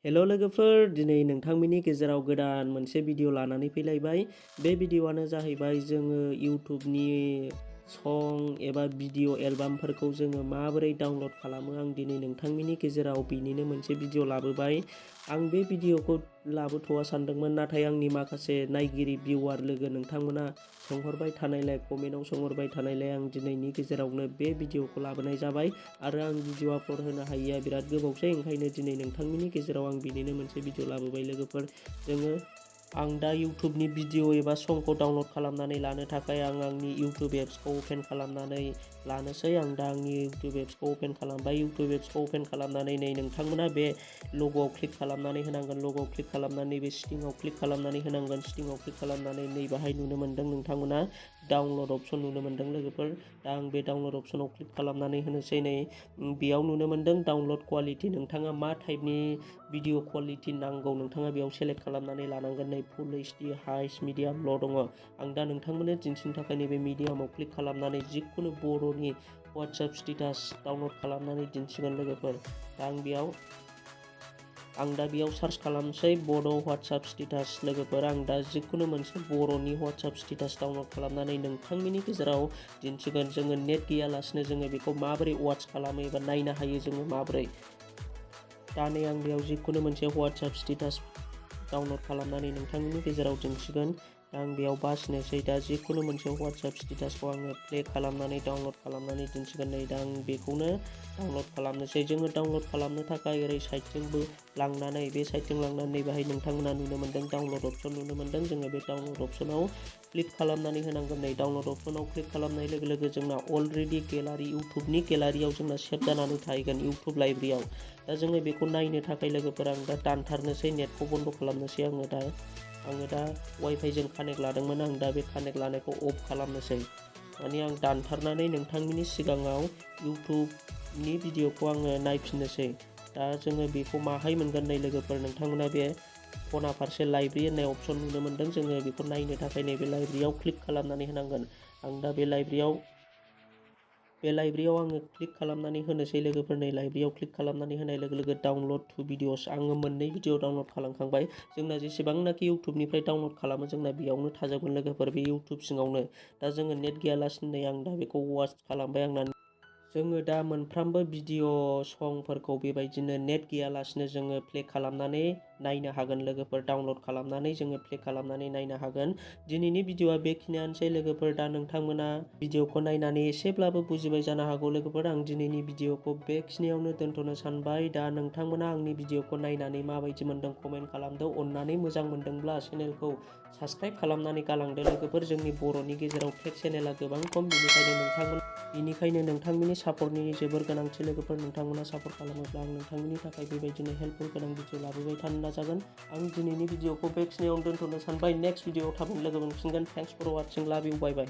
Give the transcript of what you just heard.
Hello लोगोफोर, दिनै नोंथांमोननि गेजेराव गोदान मोनसे भिडिअ लानानै फैलायबाय। बे भिडिअआनो जाहैबाय जोङो इउट्यूबनि सं एबा भिडिअ एलबामफोरखौ जोङो माबोरै डाउनलड खालामो। आं दिनै नोंथांमोननि गेजेराव बिनिनो मोनसे भिडिअ लाबोबाय। आं बे भिडिअखौ लाबोथ'वा सानदोंमोन, नाथाय आंनि माखासे नायगिरि भिउआर लोगो नोंथांमोना सोंहरबाय थानायलाय, कमेन्टआव सोंहरबाय थानायलाय आं दिनैनि गेजेरावनो बे भिडिअखौ लाबोनाय जाबाय। आरो आं भिडिअ आपल'ड होनो हायैया बिराद गोबावसै, ओंखायनो दिनै नोंथांमोननि गेजेराव आं बिनिनो मोनसे भिडिअ लाबोबाय लोगोफोर। आं दा इउट्यूबनि भिडिअ एबा संखौ डाउनलड खालामनानै लानो थाखाय आं आंनि इउट्यूब एप्सखौ अपेन खालामनानै लानोसै। आं दा आंनि इउट्यूब एप्सखौ अपेन खालामबाय। इउट्यूब एप्सखौ अपेन खालामनानै नै नोंथांमोना बे लग'आव क्लिक खालामनानै होनांगोन। लग'आव क्लिक खालामनानै बे सिटिंआव क्लिक खालामनानै होनांगोन। सिटिंआव क्लिक खालामनानै नै बाहाय नुनो मोन्दों नोंथांमोना डाउनलड अपसन नुनो मोन्दों लोगोफोर। दा आं बे डाउनलड अपसनाव क्लिक खालामनानै होनोसै। नै बेयाव नुनो मोन्दों डाउनलड क्वालिटि। नोंथाङा मा टाइपनि भिडिअ क्वालिटि नांगौ नोंथाङा बेयाव सेलेक्ट खालामनानै लानांगोन। नै फुल HD, हाइस, मिडियाम, ल' दङ। आं दा नोंथांमोननो दिन्थिनो थाखाय नैबे मिडियामाव क्लिक खालामनानै जिखुनु बर'नि वाट्सएप स्टेटास डाउनलड खालामनानै दिन्थिगोन लोगोफोर। आं दा बेयाव सार्च खालामसै बड' वाट्सएप स्टेटास लोगोफोर। आं दा जिखुनु मोनसे बर'नि वाट्सएप स्टेटास डाउनलड खालामनानै नोंथांमोननि गेजेराव दिन्थिगोन। जोङो नेट गैयालासिनो जोङो बेखौ माबोरै वाट्स खालामो एबा नायनो हायो जोङो माबोरै। दा नै आं बेयाव जिखुनु मोनसे वाट्सएप स्टेटास डाउनलड खालामनानै नोंथांमोननि गेजेराव दिन्थिगोन। दा आं बेयाव बासिनोसै। दा जिखुनु मोनसे वाट्सएप स्टेटासखौ आङो प्ले खालामनानै डाउनलड खालामनानै दिन्थिगोन। नै दा आं बेखौनो डाउनलड खालामनोसै। जोङो डाउनलड खालामनो थाखाय ओरै साइडथिंबो लांनानै बे साइडथिं लांनानै बाहाय नोंथांमोना नुनो मोन्दों डाउनलड अपसन नुनो मोन्दों। जोङो बे डाउनलड अपसनाव क्लिक खालामनानै होनांगोन। नै डाउनलड अपसनाव क्लिक खालामनाय लोगो लोगो जोंना अलरेडि गेलारि, इउट्यूबनि गेलारियाव जोंना सेभ जानानै थाहैगोन इउट्यूब लाइब्रेरियाव। दा जोङो बेखौ नायनो थाखाय लोगोफोर आं दा दानथारनोसै, नेटखौ बन्द' खालामनोसै। आङो दा वाइफाइजों कानेक्ट लादोंमोन। आं दा बे कानेक्ट लानायखौ अफ खालामनोसै। माने आं दानथारनानै नोंथांमोननि सिगाङाव इउट्यूबनि भिडिअखौ आङो नायफिननोसै। दा जोङो बेखौ माहाय मोनगोन नै लोगोफोर, नोंथांमोना बे खना फारसे लाइब्रेरि होननाय अपसन नुनो मोन्दों। जोङो बेखौ नायनो थाखाय नैबे लाइब्रेरियाव क्लिक खालामनानै होनांगोन। आं दा बे लाइब्रेरियाव आङो क्लिक खालामनानै होनोसै लोगोफोर। नै लाइब्रेरियाव क्लिक खालामनानै होनाय लोगो लोगो डाउनलड टु भिडिअस, आङो मोननै भिडिअ डाउनलड खालामखांबाय। जोंना जेसेबांनाखि इउट्यूबनिफ्राय डाउनलड खालामो जोंना बेयावनो थाजोबगोन लोगोफोर, बे इउट्यूब सिङावनो। दा जोङो नेट गैयालासिनो नै आं दा बेखौ वाच खालामबाय। जोङो दा मोनफ्रोमबो भिडिअ संफोरखौ बेबायदिनो नेट गैयालासिनो जोङो प्ले खालामनानै नायनो हागोन लोगोफोर। डाउनलड खालामनानै जोङो प्ले खालामनानै नायनो हागोन। दिनैनि भिडिअआ बेखिनियानोसै लोगोफोर। दा नोंथांमोना भिडिअखौ नायनानै एसेब्लाबो बुजिबाय जानो हागौ लोगोफोर। आं दिनैनि भिडिअखौ बेखिनियावनो दोनथ'नो सानबाय। दा नोंथांमोना आंनि भिडिअखौ नायनानै माबायदि मोनदों कमेन्ट खालामदो। अननानै मोजां मोनदोंब्ला चेनेलखौ साबस्क्राइब खालामनानै गालांदो लोगोफोर। जोंनि बर'नि गेजेराव टेक चेनेला गोबां खम, बेनिखायनो नोंथांमोननि सापर्टनि जोबोर गोनांथि लोगोफोर। नोंथांमोना सापर्ट खालामोब्ला आं नोंथांमोननि थाखाय बेबायदिनो हेल्पफुल गोनां भिडिअ लाबोबाय थानो नाजागोन। आं दिनैनि भिडिअखौ बेखिनियावनो दोनथ'नो सानबाय। नेक्स्ट भिडिअआव थाबैनो लोगो मोनफिनगोन। थेंक्स फर वाचिं, लाभ इउ, बाय बाय।